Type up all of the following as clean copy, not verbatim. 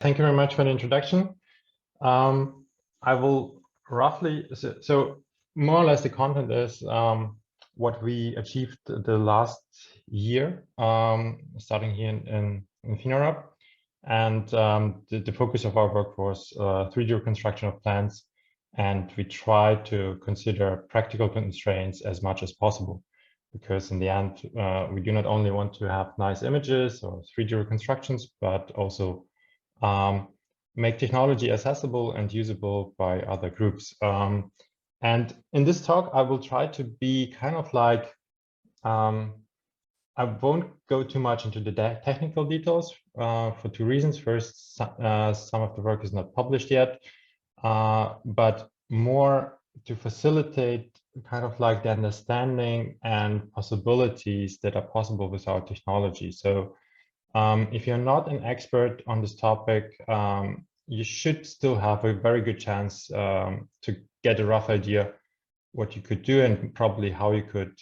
Thank you very much for the introduction. I will roughly, so more or less the content is what we achieved the last year, starting here in PhenoRob. And the focus of our work was 3D reconstruction of plants. And we tried to consider practical constraints as much as possible, because in the end, we do not only want to have nice images or 3D reconstructions, but also make technology accessible and usable by other groups. And in this talk, I will try to be kind of like, I won't go too much into the technical details for two reasons. First, some of the work is not published yet, but more to facilitate kind of like the understanding and possibilities that are possible with our technology. So if you're not an expert on this topic, you should still have a very good chance to get a rough idea what you could do and probably how you could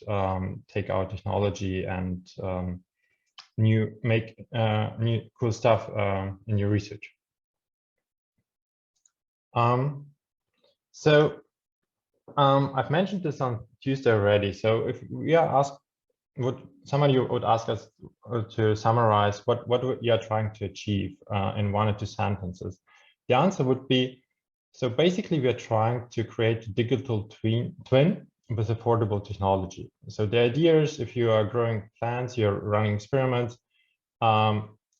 take our technology and make new cool stuff in your research. I've mentioned this on Tuesday already. So if we are asked, somebody would ask us to summarize what we are trying to achieve in 1 or 2 sentences, the answer would be, so basically we are trying to create a digital twin with affordable technology. So the idea is, if you are growing plants, you're running experiments,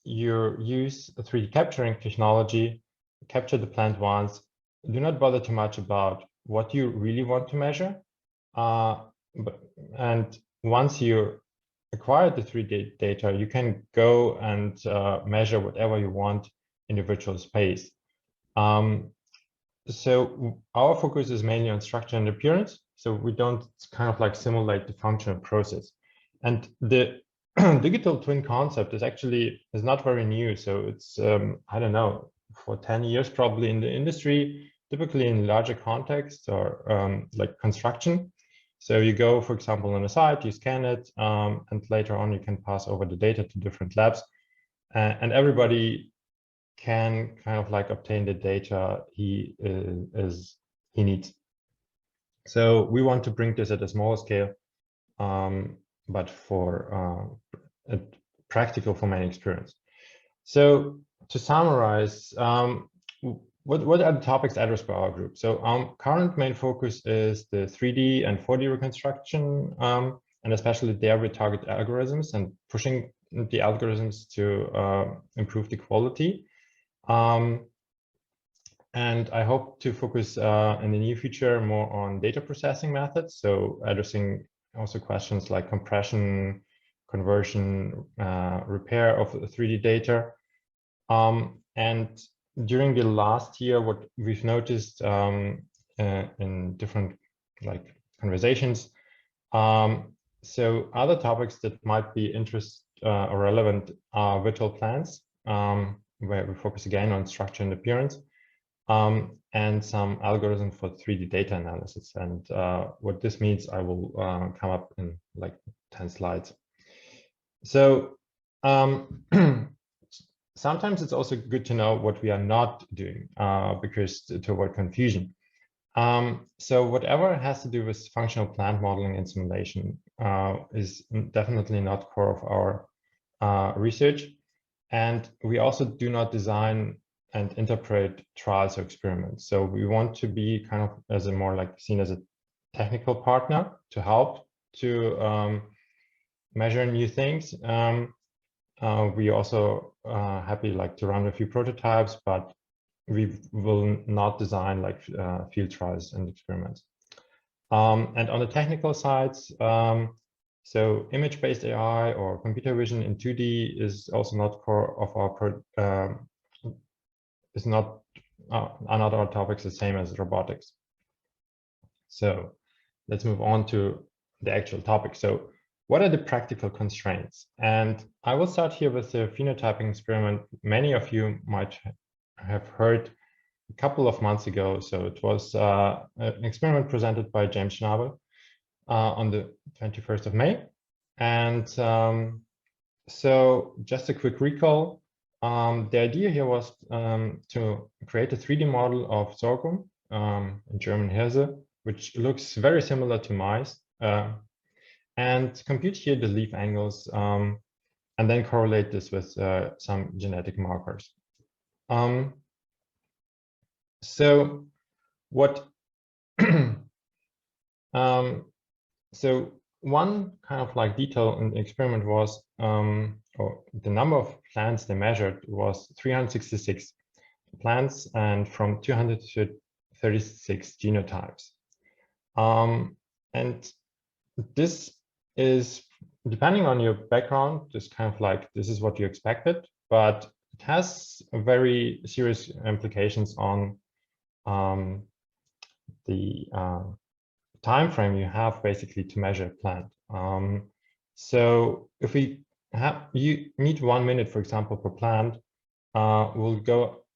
you use a 3D capturing technology, capture the plant once, do not bother too much about what you really want to measure. And once you acquire the 3D data, you can go and measure whatever you want in the virtual space. So our focus is mainly on structure and appearance. So we don't kind of like simulate the functional process. And the digital twin concept is not very new. So it's, I don't know, for 10 years probably in the industry, typically in larger contexts or like construction. So you go, for example, on a site, you scan it, and later on you can pass over the data to different labs, and everybody can kind of like obtain the data he needs. So we want to bring this at a smaller scale, but for practical for many experience. So to summarize, what are the topics addressed by our group? So our current main focus is the 3D and 4D reconstruction, and especially there we target algorithms and pushing the algorithms to improve the quality. And I hope to focus in the near future more on data processing methods, so addressing also questions like compression, conversion, repair of 3D data. And during the last year, what we've noticed in different like conversations, so other topics that might be interest or relevant are virtual plants, where we focus again on structure and appearance, and some algorithm for 3D data analysis. And what this means, I will come up in like 10 slides. So sometimes it's also good to know what we are not doing, because to avoid confusion. So whatever has to do with functional plant modeling and simulation is definitely not core of our research. And we also do not design and interpret trials or experiments. So we want to be kind of as a more like seen as a technical partner to help to measure new things. We also happy like to run a few prototypes, but we will not design like field trials and experiments. And on the technical sides, so image-based AI or computer vision in 2D is also not core of our is not another topics the same as robotics. So let's move on to the actual topic. So what are the practical constraints? And I will start here with the phenotyping experiment. Many of you might have heard a couple of months ago. So it was an experiment presented by James Schnabel on the 21st of May. And so just a quick recall, the idea here was to create a 3D model of sorghum, in German Hirse, which looks very similar to maize, and compute here the leaf angles, and then correlate this with some genetic markers. So what so one kind of like detail in the experiment was, or the number of plants they measured was 366 plants and from 236 genotypes. And this is, depending on your background, just kind of like, this is what you expected, but it has very serious implications on the time frame you have basically to measure a plant. So if we have, you need 1 minute, for example, per plant, we'll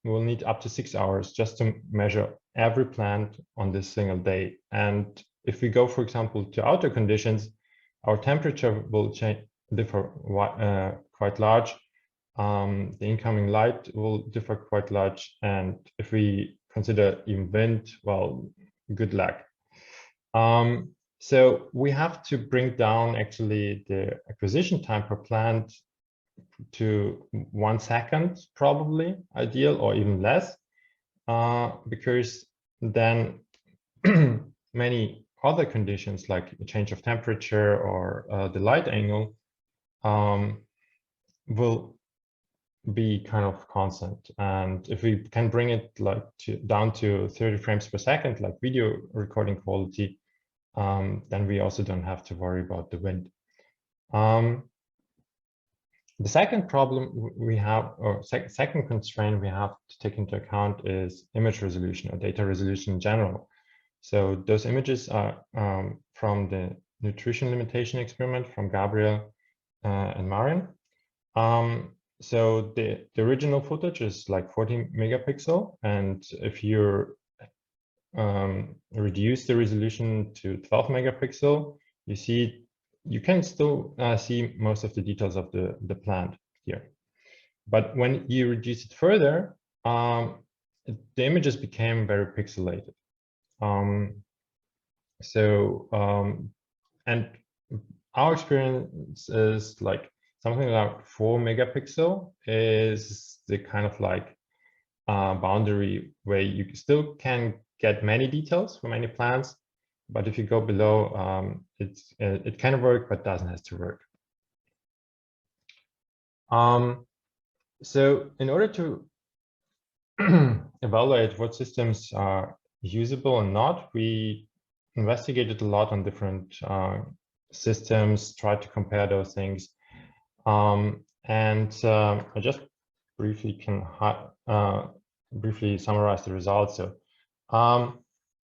need up to 6 hours just to measure every plant on this single day. And if we go, for example, to outdoor conditions, our temperature will differ quite large. The incoming light will differ quite large. And if we consider even wind, well, good luck. So we have to bring down actually the acquisition time per plant to 1 second, probably ideal, or even less, because then many other conditions like a change of temperature or the light angle will be kind of constant. And if we can bring it like down to 30 frames per second, like video recording quality, then we also don't have to worry about the wind. The second problem we have, or second constraint we have to take into account, is image resolution or data resolution in general. So those images are from the nutrition limitation experiment from Gabriel and Marian. So the original footage is like 40 megapixel, and if you reduce the resolution to 12 megapixel, you can still see most of the details of the plant here. But when you reduce it further, the images became very pixelated. And our experience is like something like 4 megapixel is the kind of like boundary where you still can get many details from any plants, but if you go below, it can work, but doesn't have to work. So in order to evaluate what systems are usable and not, we investigated a lot on different systems, tried to compare those things. I just briefly can briefly summarize the results. So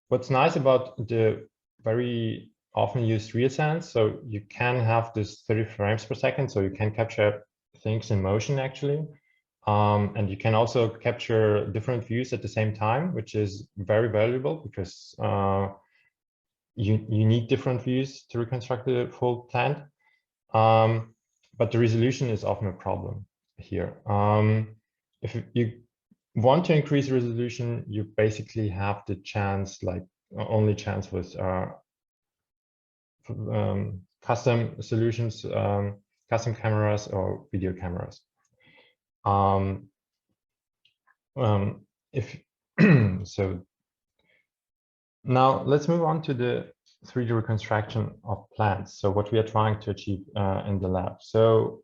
what's nice about the very often used real sense, so you can have this 30 frames per second, so you can capture things in motion actually. And you can also capture different views at the same time, which is very valuable because you need different views to reconstruct the full plant. But the resolution is often a problem here. If you want to increase resolution, you basically have the chance, like only chance with custom solutions, custom cameras or video cameras. So now let's move on to the 3D reconstruction of plants. So what we are trying to achieve in the lab. So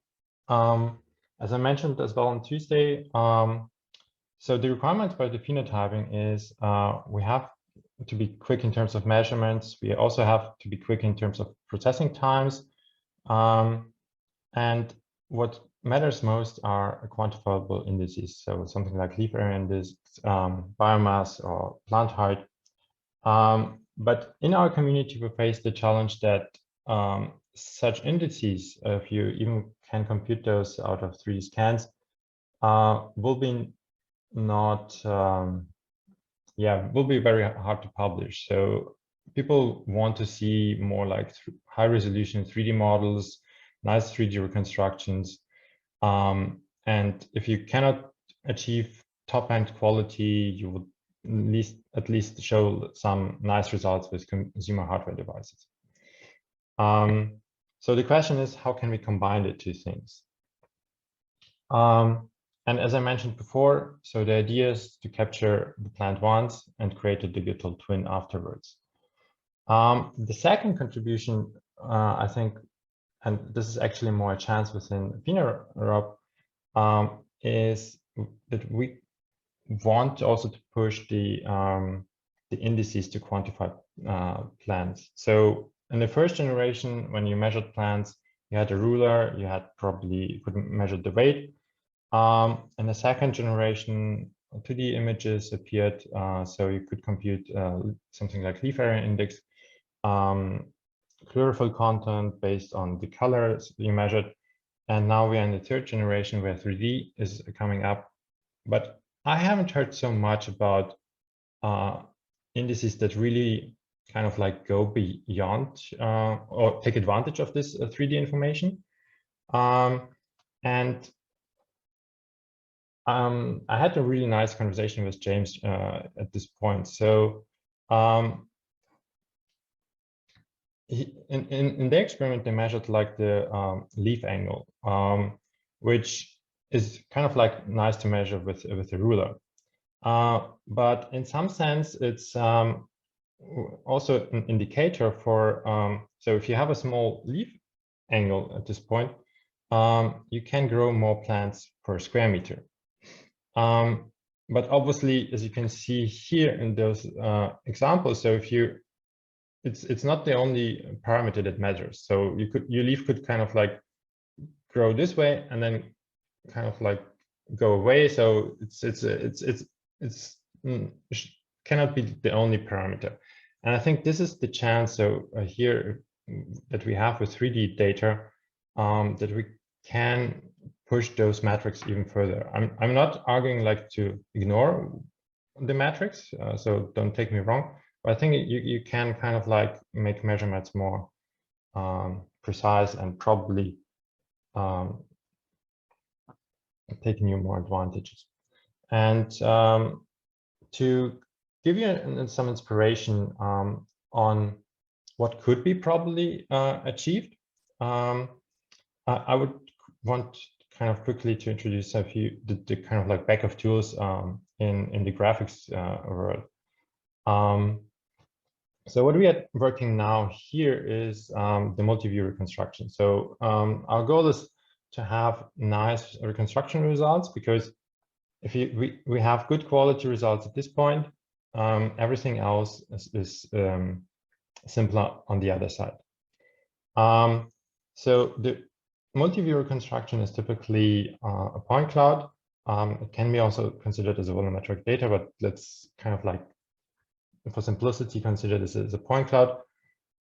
as I mentioned as well on Tuesday, so the requirement by the phenotyping is we have to be quick in terms of measurements. We also have to be quick in terms of processing times. And what matters most are quantifiable indices. So something like leaf area index, biomass, or plant height. But in our community, we face the challenge that such indices, if you even can compute those out of 3D scans, will be will be very hard to publish. So people want to see more like high resolution 3D models, nice 3D reconstructions. And if you cannot achieve top-end quality, you would at least show some nice results with consumer hardware devices. So the question is, how can we combine the two things? And as I mentioned before, so the idea is to capture the plant once and create a digital twin afterwards. The second contribution, I think, and this is actually more a chance within PhenoRob, is that we want also to push the indices to quantify plants. So in the first generation, when you measured plants, you had a ruler, you couldn't measure the weight. In the second generation, 2D images appeared, so you could compute something like leaf area index, chlorophyll content based on the colors you measured. And now we are in the third generation where 3D is coming up. But I haven't heard so much about indices that really kind of like go beyond or take advantage of this 3D information. I had a really nice conversation with James at this point. So in the experiment, they measured like the leaf angle, which is kind of like nice to measure with a ruler. But in some sense, it's also an indicator for, so if you have a small leaf angle at this point, you can grow more plants per square meter. But obviously, as you can see here in those examples, so if you, it's not the only parameter that matters. So your leaf could kind of like grow this way and then kind of like go away. So it cannot be the only parameter. And I think this is the chance. So here that we have with 3D data, that we can push those metrics even further. I'm not arguing like to ignore the metrics, so don't take me wrong, but I think you can kind of like make measurements more precise and probably taking you more advantages. And to give you some inspiration on what could be probably achieved, I would want kind of quickly to introduce a few the kind of like backup tools in the graphics world. So what we are working now here is the multi-view reconstruction. So our goal is to have nice reconstruction results, because if we have good quality results at this point, everything else is simpler on the other side. So the multi-view reconstruction is typically a point cloud. It can be also considered as a volumetric data, but let's kind of like, for simplicity, consider this as a point cloud.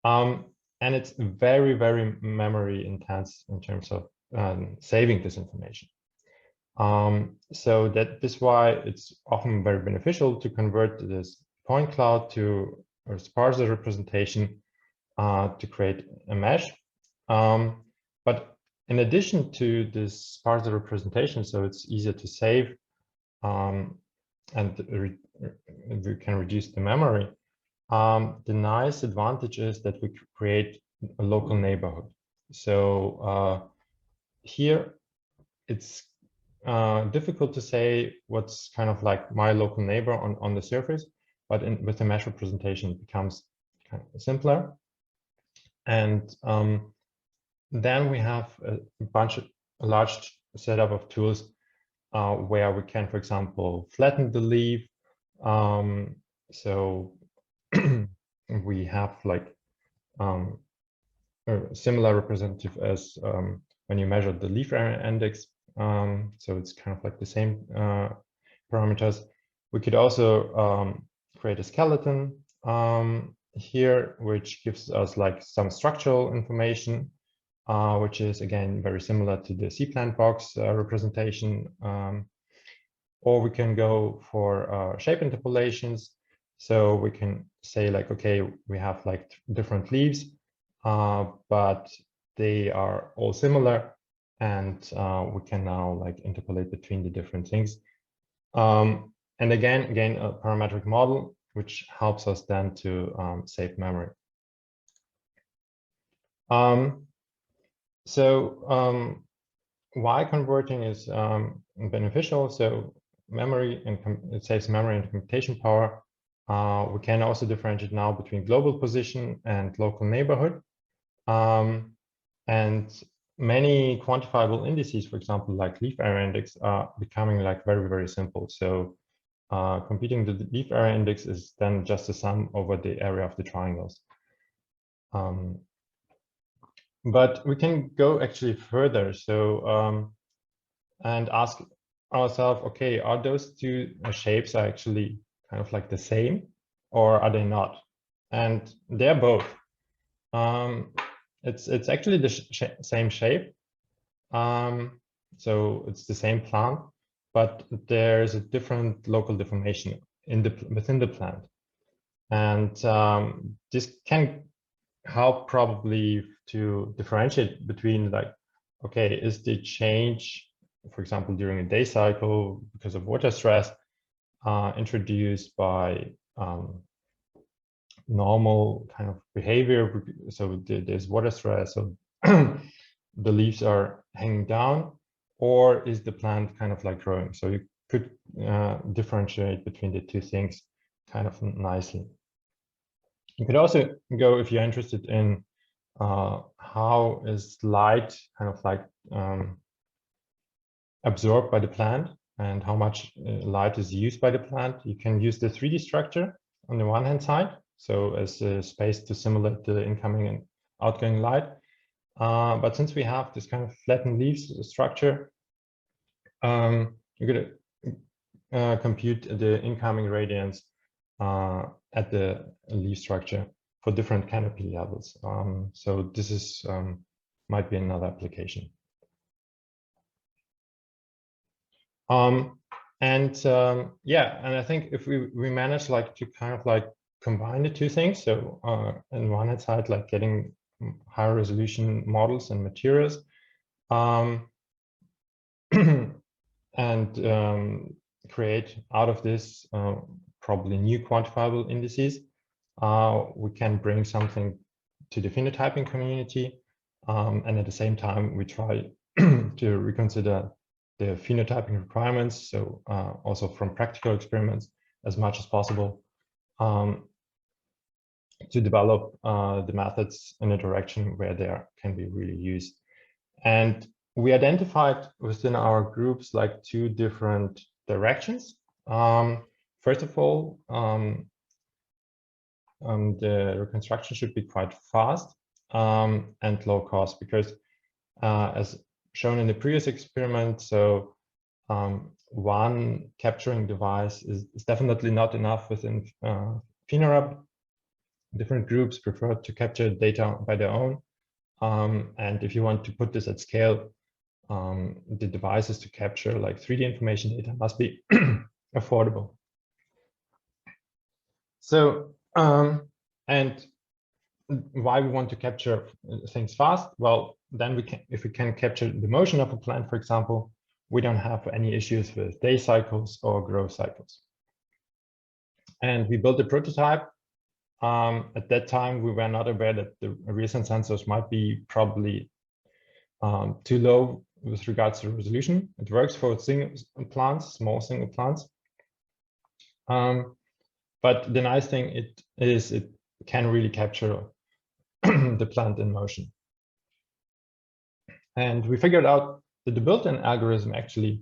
And it's very, very memory intense in terms of saving this information. So that is why it's often very beneficial to convert this point cloud to a sparser representation to create a mesh. But in addition to this sparser representation, so it's easier to save and we can reduce the memory. The nice advantage is that we create a local neighborhood. So here it's difficult to say what's kind of like my local neighbor on the surface, but with the mesh representation, it becomes kind of simpler. And then we have a large setup of tools where we can, for example, flatten the leaf. So we have like a similar representative as when you measure the leaf area index. So it's kind of like the same parameters. We could also create a skeleton here, which gives us like some structural information, which is again very similar to the C-plant box representation. Or we can go for shape interpolations. So we can say like, okay, we have like different leaves, but they are all similar. and we can now like interpolate between the different things. And again, a parametric model, which helps us then to save memory. Why converting is beneficial? So memory and it saves memory and computation power. We can also differentiate now between global position and local neighborhood. And many quantifiable indices, for example, like leaf area index, are becoming like very, very simple. So computing the leaf area index is then just the sum over the area of the triangles. But we can go actually further. So and ask ourselves, okay, are those two shapes actually kind of like the same, or are they not? And they're both. It's actually the same shape. So it's the same plant, but there's a different local deformation within the plant. And this can help probably to differentiate between like, okay, is the change, for example, during a day cycle because of water stress introduced by normal kind of behavior? So there's water stress, so the leaves are hanging down, or is the plant kind of like growing? So you could differentiate between the two things kind of nicely. You could also go, if you're interested in how is light kind of like absorbed by the plant and how much light is used by the plant, you can use the 3D structure on the one hand side, so as a space to simulate the incoming and outgoing light. But since we have this kind of flattened leaves structure, you're going to compute the incoming radiance at the leaf structure for different canopy levels. So this is might be another application. Yeah, and I think if we manage like to kind of like combine the two things, so on one hand side, like getting higher resolution models and materials, and create out of this probably new quantifiable indices, we can bring something to the phenotyping community, and at the same time we try to reconsider the phenotyping requirements, so also from practical experiments as much as possible, to develop the methods in a direction where they can be really used. And we identified within our groups like two different directions. First of all, the reconstruction should be quite fast and low cost, because as shown in the previous experiment, so one capturing device is definitely not enough within PhenoRob. Different groups prefer to capture data by their own. And if you want to put this at scale, the devices to capture like 3D information data must be affordable. So, and why we want to capture things fast? Well, then we can, if we can capture the motion of a plant, for example, we don't have any issues with day cycles or growth cycles. And we built a prototype. At that time, we were not aware that the recent sensors might be probably too low with regards to resolution. It works for single plants, small single plants. But the nice thing it can really capture the plant in motion. And we figured out that the built-in algorithm actually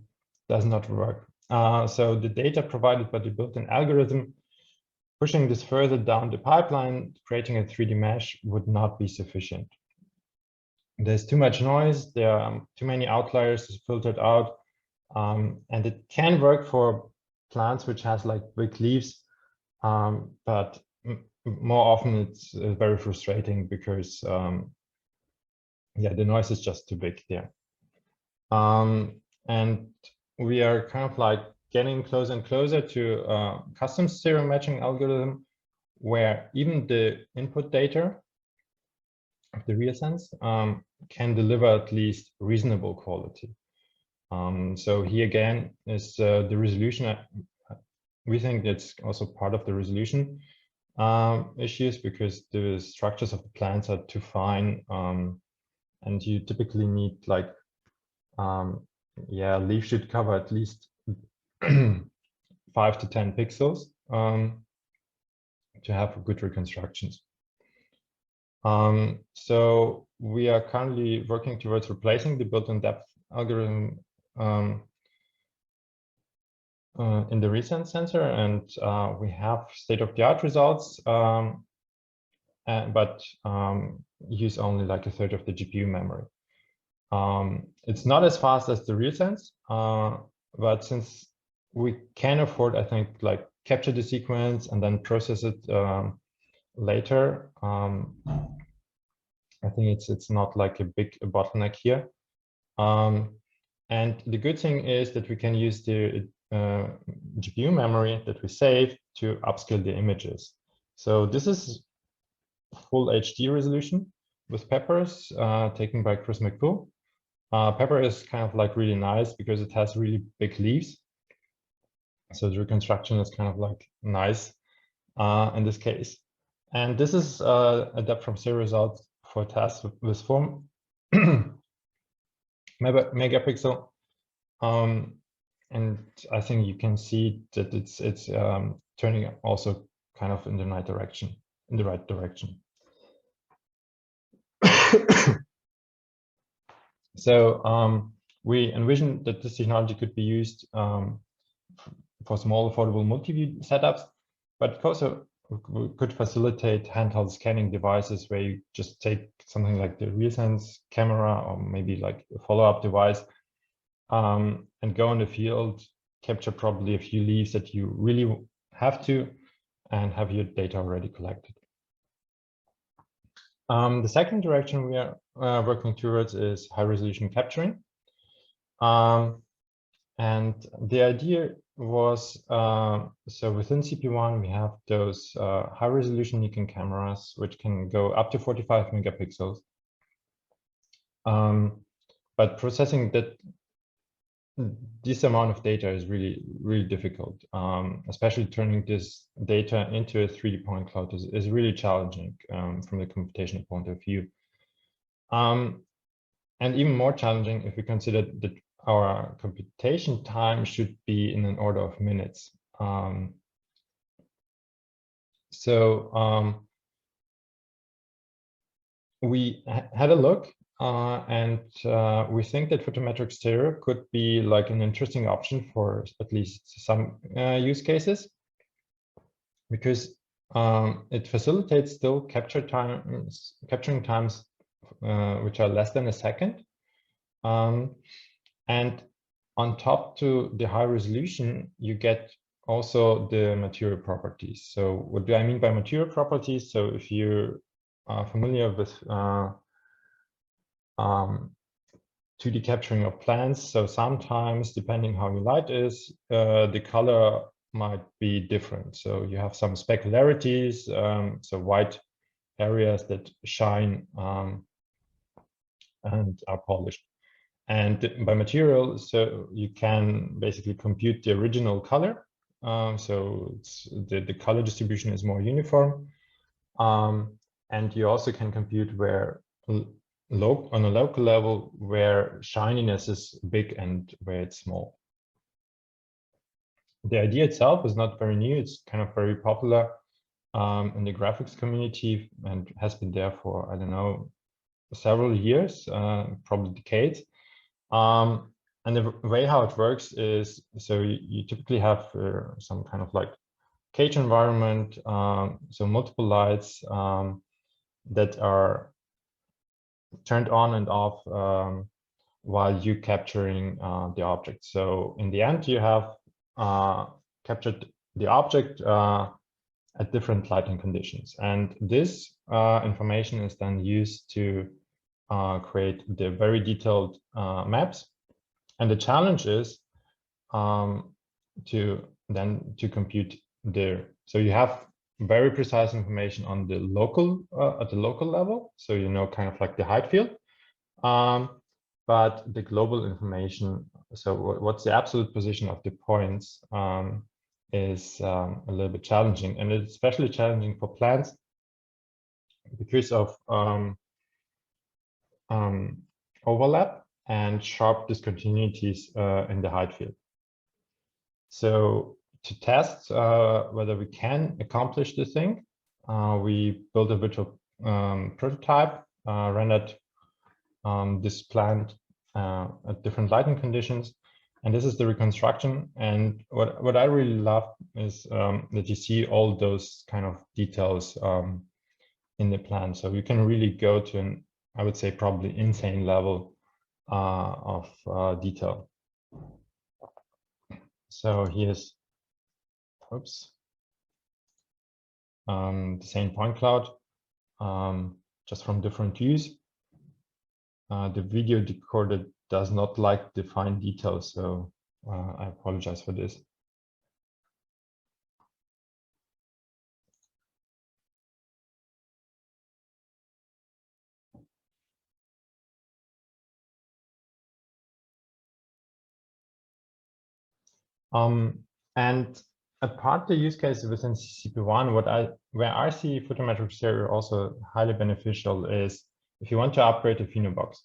does not work. So the data provided by the built-in algorithm, pushing this further down the pipeline, creating a 3D mesh would not be sufficient. There's too much noise, there are too many outliers filtered out, and it can work for plants which has like big leaves, but more often it's very frustrating because yeah, the noise is just too big there. And we are kind of like getting closer and closer to a custom stereo matching algorithm where even the input data of the real sense can deliver at least reasonable quality. So here again is the resolution. We think that's also part of the resolution issues, because the structures of the plants are too fine, and you typically need like leaf should cover at least 5 to 10 pixels to have good reconstructions. So we are currently working towards replacing the built-in depth algorithm in the Resense sensor, and we have state-of-the-art results, but use only like a third of the GPU memory. It's not as fast as the Resense, but since we can afford, I think, like capture the sequence and then process it later, I think it's not like a big bottleneck here. And the good thing is that we can use the GPU memory that we save to upscale the images. So this is full HD resolution with peppers taken by Chris McPool. Pepper is kind of like really nice because it has really big leaves. So the reconstruction is kind of like nice in this case. And this is a depth from zero result for tests with 4 megapixel. And I think you can see that it's turning also kind of in the right direction. So we envision that this technology could be used for small, affordable multi-view setups, but also could facilitate handheld scanning devices where you just take something like the Resense camera or maybe like a follow-up device and go in the field, capture probably a few leaves that you really have to, and have your data already collected. The second direction we are working towards is high-resolution capturing. And the idea was, so within CP1, we have those high-resolution Nikon cameras, which can go up to 45 megapixels. But processing this amount of data is really difficult. Especially turning this data into a 3D point cloud is really challenging from the computational point of view. And even more challenging if we consider that our computation time should be in an order of minutes. We had a look and we think that photometric stereo could be like an interesting option for at least some use cases, because it facilitates still capturing times which are less than a second. And on top to the high resolution, you get also the material properties. So what do I mean by material properties? So if you are familiar with 2D capturing of plants, so sometimes depending how your light is, the color might be different. So you have some specularities, so white areas that shine and are polished. And by material, so you can basically compute the original color. So the color distribution is more uniform. And you also can compute where on a local level where shininess is big and where it's small. The idea itself is not very new. It's kind of very popular in the graphics community and has been there for, I don't know, several years, probably decades. And the way how it works is, so you typically have some kind of like cage environment, so multiple lights that are turned on and off while you capturing the object. So in the end, you have captured the object at different lighting conditions. And this information is then used to create the very detailed maps. And the challenge is to compute so you have very precise information on the local at the local level, so you know kind of like the height field, but the global information, so what's the absolute position of the points, is a little bit challenging, and it's especially challenging for plants because of overlap and sharp discontinuities in the height field. So to test whether we can accomplish this thing, we built a virtual prototype, rendered this plant at different lighting conditions, and this is the reconstruction. And what I really love is that you see all those kind of details in the plant. So you can really go to an, I would say, probably insane level of detail. So here's, oops, the same point cloud, just from different views. The video decoder does not like the fine details, so I apologize for this. And apart the use case within CCP1, where I see Photometric Stereo also highly beneficial is if you want to upgrade the PhenoBox.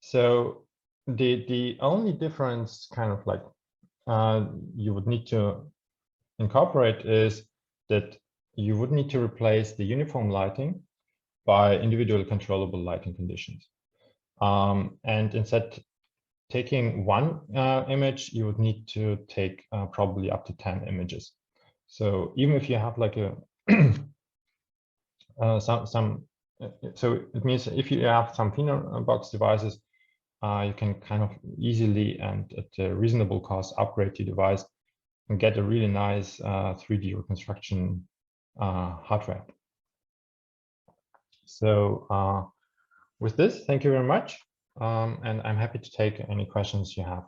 So the only difference kind of like you would need to incorporate is that you would need to replace the uniform lighting by individual controllable lighting conditions. And instead taking one image, you would need to take probably up to 10 images. So even if you have like a so it means if you have some PhenoBox devices, you can kind of easily and at a reasonable cost upgrade your device and get a really nice 3D reconstruction hardware. So with this, thank you very much. And I'm happy to take any questions you have.